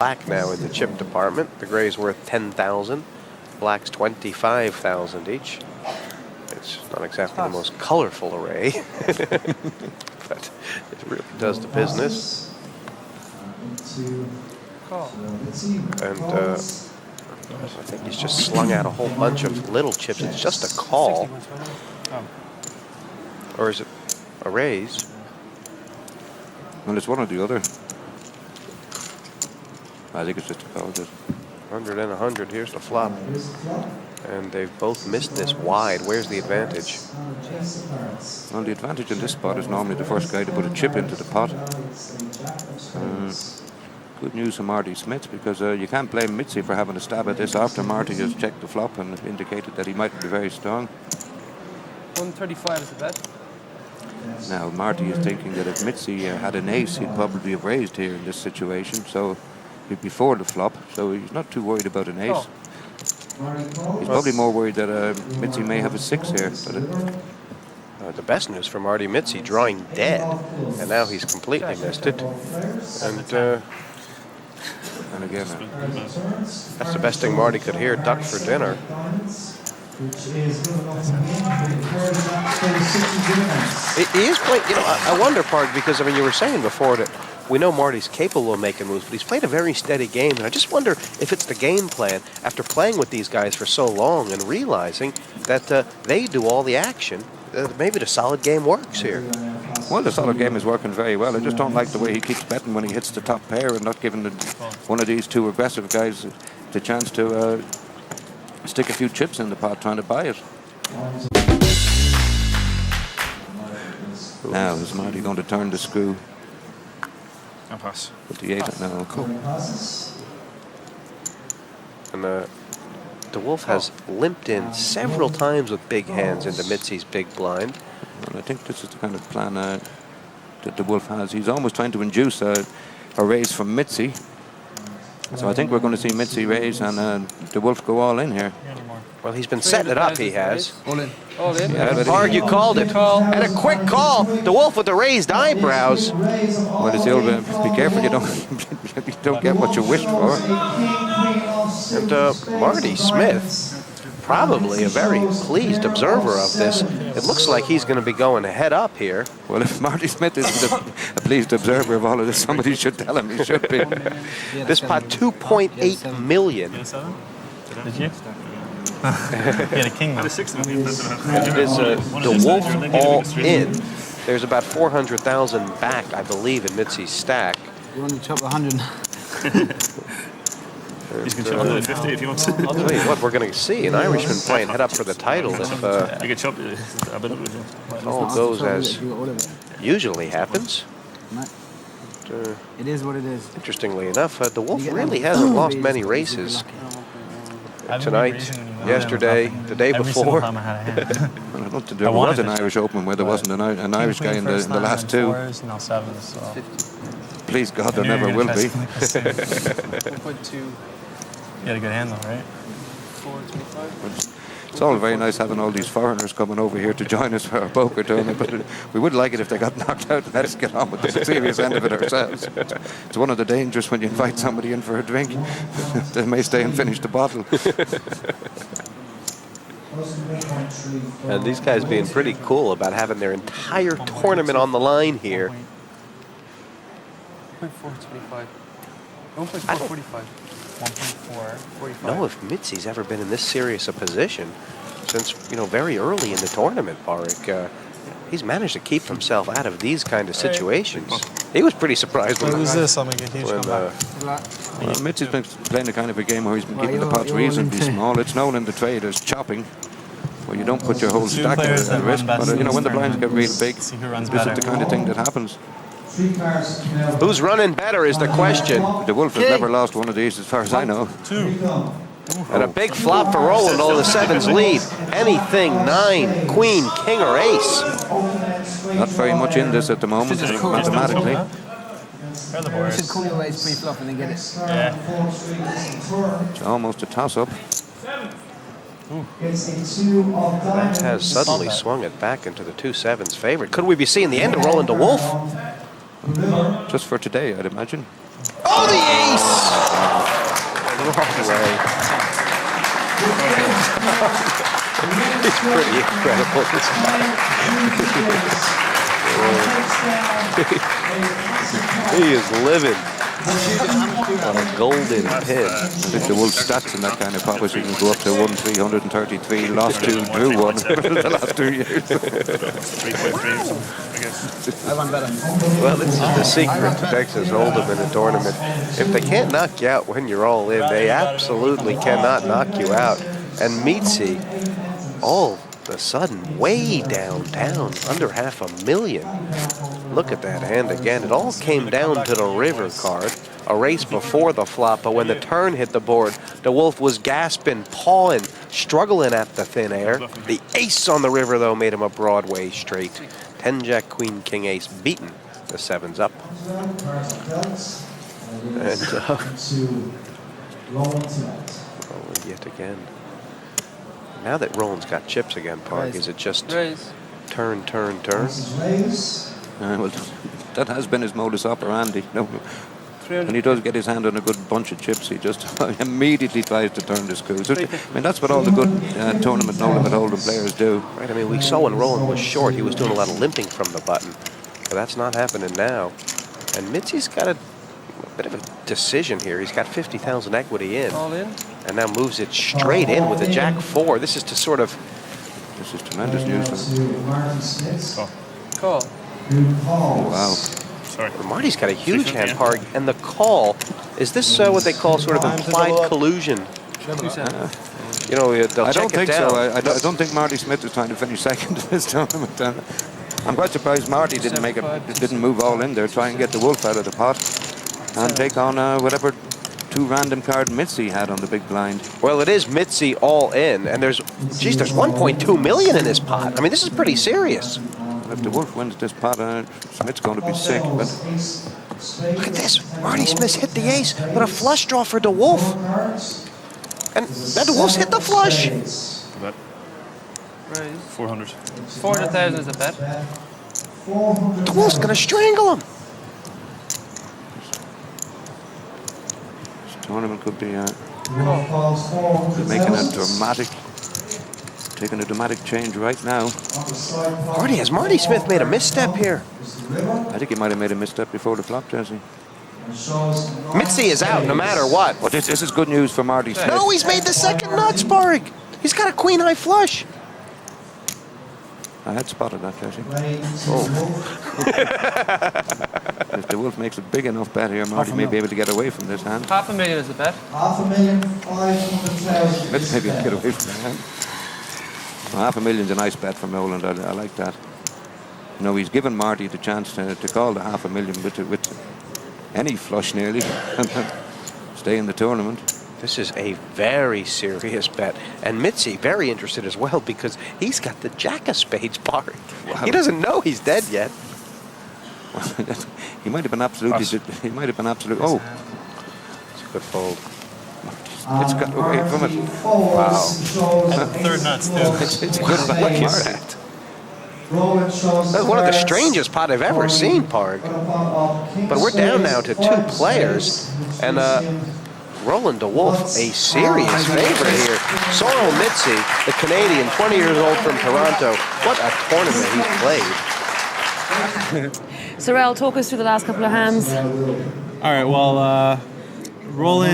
black now in the chip department. The gray's worth 10,000, black's 25,000 each. It's not exactly the most colorful array, but it really does the business. And I think he's just slung out a whole bunch of little chips. It's just a call. Or is it a raise? Well, it's one or the other. I think it's just a call. 100 and 100. Here's the flop. And they've both missed this wide. Where's the advantage? Well, the advantage in this spot is normally the first guy to put a chip into the pot. Good news for Marty Smith, because you can't blame Mitzi for having a stab at this after Marty has checked the flop and indicated that he might be very strong. 135 is the bet. Now Marty is thinking that if Mitzi had an ace, he'd probably have raised here in this situation, so he'd be for the flop, so he's not too worried about an ace. He's probably more worried that Mitzi may have a 6 here. But the best news for Marty Mitzi, drawing dead, and now he's completely missed it. And again, that's the best thing Marty could hear, duck for dinner. He is quite, I wonder, Paddy, because, I mean, you were saying before that we know Marty's capable of making moves, but he's played a very steady game, and I just wonder if it's the game plan after playing with these guys for so long and realizing that they do all the action. Maybe the solid game works here. Well, the solid game is working very well. I just don't like the way he keeps betting when he hits the top pair and not giving one of these two aggressive guys the chance to stick a few chips in the pot trying to buy it. Now, is Marty going to turn the screw? I'll pass. With the 8 now. Cool. And the Wolf has limped in several times with big hands into Mitzi's big blind. Well, I think this is the kind of plan that the Wolf has. He's almost trying to induce a raise from Mitzi. So I think we're going to see Mitzi raise and the Wolf go all in here. Well, he's been setting it up, he has. All in. All in. Yeah, Parg, you called it. And a quick call. The Wolf with the raised eyebrows. Well, it's the old be careful you don't get what you wished for. And Marty Smith, probably a very pleased observer of this. It looks like he's going to be going head up here. Well, if Marty Smith isn't a pleased observer of all of this, somebody should tell him he should be. This pot, 2.8 million. Did you? Yeah, the king. It is the Wolf all in. There's about 400,000 back, I believe, in Mitzi's stack. You want to chop 100? He's going to chop 150 if he wants. I'll tell you what, we're going to see an Irishman playing head up for the title if you can chop a bit of all goes as usually happens. It is what it is. Interestingly enough, the Wolf really hasn't lost many races. Tonight, yesterday, the day before. Well, I don't think there was an Irish Open where there wasn't an Irish guy in the last two. Please God, there never will be. 1.2. You had a good hand though, right? 425. It's all very nice having all these foreigners coming over here to join us for our poker tournament, but we would like it if they got knocked out and let us get on with the serious end of it ourselves. It's one of the dangers when you invite somebody in for a drink. They may stay and finish the bottle. And these guys being pretty cool about having their entire tournament on the line here. 1.425. 1.445. 1.445. Know if Mitzi's ever been in this serious a position since, very early in the tournament, Barik. He's managed to keep himself out of these kind of situations. He was pretty surprised when this? I'll make a huge comeback. Well, Mitzi's been playing the kind of a game where he's been keeping the pots reasonably small. It's known in the trade as chopping, where you don't put your whole stack at risk. But when the blinds get real big, this is the kind of thing that happens. Who's running better is the question. The Wolf has never lost one of these as far as I know. And a big flop for Roland, all the sevens lead. Anything, 9, queen, king, or ace. Not very much in this at the moment, mathematically. You should call your ace pre-flop and then get it. Yeah. It's almost a toss-up. That has suddenly swung it back into the 2-7's favorite. Could we be seeing the end of Roland de Wolf? Just for today, I'd imagine. Oh, the ace! way. He's pretty incredible, this guy. He is living on a golden pin. I think the Wolf stats in that kind of policy can go up to 1,333, lost 2, drew 1 the last 2 years. 3.3, I guess. I want better. Well, this is the secret to Texas Hold'em in a tournament. If they can't knock you out when you're all in, they absolutely cannot knock you out. And Mitzi, all of a sudden, way downtown, under $500,000. Look at that hand again. It all came down to the river card. A race before the flop, but when the turn hit the board, the Wolf was gasping, pawing, struggling at the thin air. The ace on the river, though, made him a Broadway straight. 10 Jack Queen King Ace beaten the 7's up. And Roland yet again. Now that Roland's got chips again, Park, is it just turn, turn, turn? Well, that has been his modus operandi. No, when he does get his hand on a good bunch of chips, he just immediately tries to turn the screws. I mean, that's what all the good tournament no-limit hold'em players do. Right. I mean, we saw when Roland was short, he was doing a lot of limping from the button, but that's not happening now. And Mitzi's got a bit of a decision here. He's got 50,000 equity in. All in. And now moves it straight in with a Jack 4. This is to sort of... This is tremendous news for him. Call. Oh, wow. Sorry. Marty's got a huge hand, Park, and the call, is this what they call sort of implied collusion? You know, they'll I check don't think it down. so. I don't think Marty Smith is trying to finish second in this tournament. I'm quite surprised Marty didn't move all in there, try and get the Wolf out of the pot and take on whatever 2 random card Mitzi had on the big blind. Well, it is Mitzi all in, and there's 1.2 million in this pot. I mean, this is pretty serious. If the Wolf wins this pot, Smith's going to be sick. But Look at this. Marty Smith's hit the ace with a flush draw for the Wolf. And now the Wolf's hit the flush. Bet. 400. 400,000 is a bet. The Wolf's going to strangle him. this tournament could be making a dramatic, taking a dramatic change right now. Marty, has Marty Smith made a misstep here? I think he might have made a misstep before the flop, Jesse. Mitzi is out no matter what. Well, this is good news for Marty Smith. No, he's made the second nuts, Park. He's got a queen high flush. I had spotted that, Jesse. Oh. If the Wolf makes a big enough bet here, Marty may be able to get away from this hand. $500,000 is a bet. 500,500,000. Let's maybe get away from that hand. Well, $500,000's a nice bet from Roland. I like that. You know, he's given Marty the chance to call the $500,000 with any flush nearly and stay in the tournament. This is a very serious bet. And Mitzi, very interested as well, because he's got the Jack of Spades, Park. Wow. He doesn't know he's dead yet. He might have been absolutely... He might have been absolutely... Oh, It's a good fold. it's got away from it. Wow. Third nuts, too. It's a good bet. Look at that. That's one of the strangest pot I've ever seen, Park. But we're down now to 2 players. And Roland DeWolf, a serious favorite here. Sorrel Mitzi, the Canadian, 20 years old from Toronto. What a tournament he's played. Sorrel, talk us through the last couple of hands. All right, well, Roland